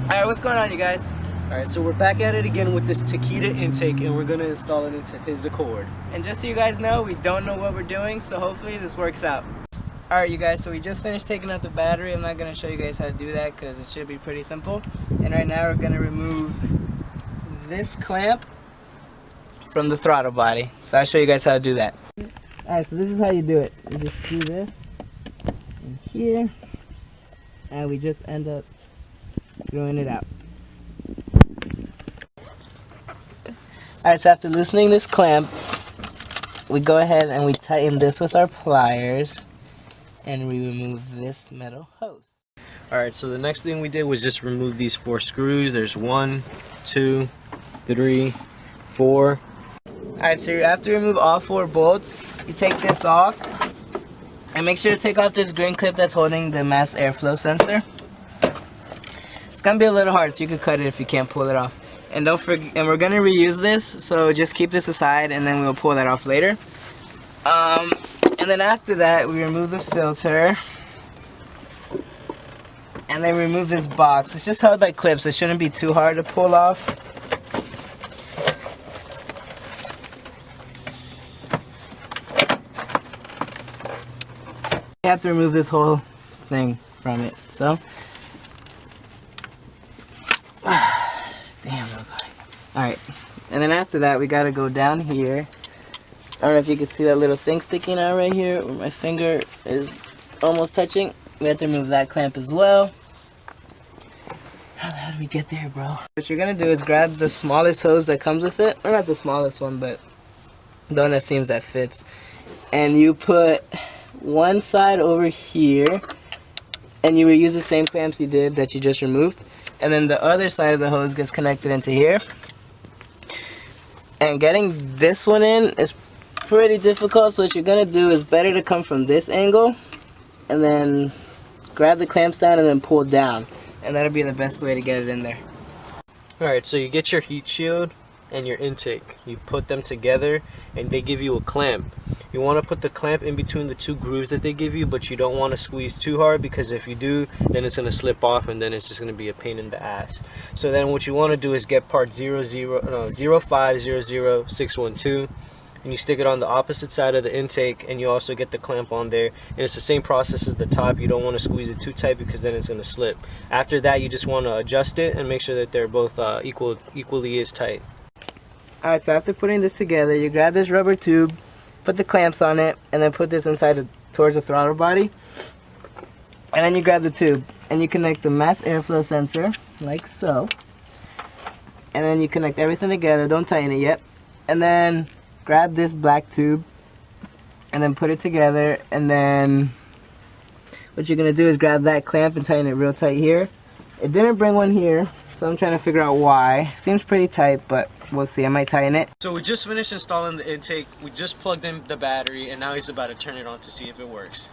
Alright, what's going on, you guys? Alright, so we're back at it again with this Takeda intake, and we're going to install it into his Accord. And just so you guys know, we don't know what we're doing, so hopefully this works out. Alright, you guys, so we just finished taking out the battery. I'm not going to show you guys how to do that because it should be pretty simple. And right now we're going to remove this clamp from the throttle body. So I'll show you guys how to do that. Alright, so this is how you do it. You just screw this in here, and we just end up screwing it out. Alright, so after loosening this clamp, we go ahead and we tighten this with our pliers, and we remove this metal hose. Alright, so the next thing we did was just remove these 4 screws. There's 1, 2, 3, 4. Alright, so after you remove all 4 bolts, you take this off, and make sure to take off this green clip that's holding the mass airflow sensor. It's gonna be a little hard, so you can cut it if you can't pull it off. And don't forget, and we're gonna reuse this, so just keep this aside, and then we'll pull that off later. And then after that, we remove the filter, and then remove this box. It's just held by clips, so it shouldn't be too hard to pull off. You have to remove this whole thing from it. So, damn, that was hard. Alright, and then after that, we gotta go down here. I don't know if you can see that little thing sticking out right here where my finger is almost touching. We have to remove that clamp as well. How the hell did we get there, bro? What you're gonna do is grab the smallest hose that comes with it. Or not the smallest one, but the one that seems that fits. And you put one side over here, and you reuse the same clamps you did that you just removed. And then the other side of the hose gets connected into here. And getting this one in is pretty difficult, so what you're gonna do is better to come from this angle and then grab the clamps down and then pull down, and that'll be the best way to get it in there. Alright, so you get your heat shield and your intake. You put them together and they give you a clamp. You want to put the clamp in between the 2 grooves that they give you, but you don't want to squeeze too hard, because if you do, then it's going to slip off and then it's just going to be a pain in the ass. So then what you want to do is get part 0500612, and you stick it on the opposite side of the intake, and you also get the clamp on there, and it's the same process as the top. You don't want to squeeze it too tight because then it's going to slip. After that, you just want to adjust it and make sure that they're both equally as tight. Alright, so after putting this together, you grab this rubber tube, put the clamps on it, and then put this inside towards the throttle body. And then you grab the tube, and you connect the mass airflow sensor, like so. And then you connect everything together, don't tighten it yet. And then grab this black tube, and then put it together, and then what you're going to do is grab that clamp and tighten it real tight here. It didn't bring one here, so I'm trying to figure out why. Seems pretty tight, but we'll see. I might tighten it. So we just finished installing the intake. We just plugged in the battery, and now he's about to turn it on to see if it works.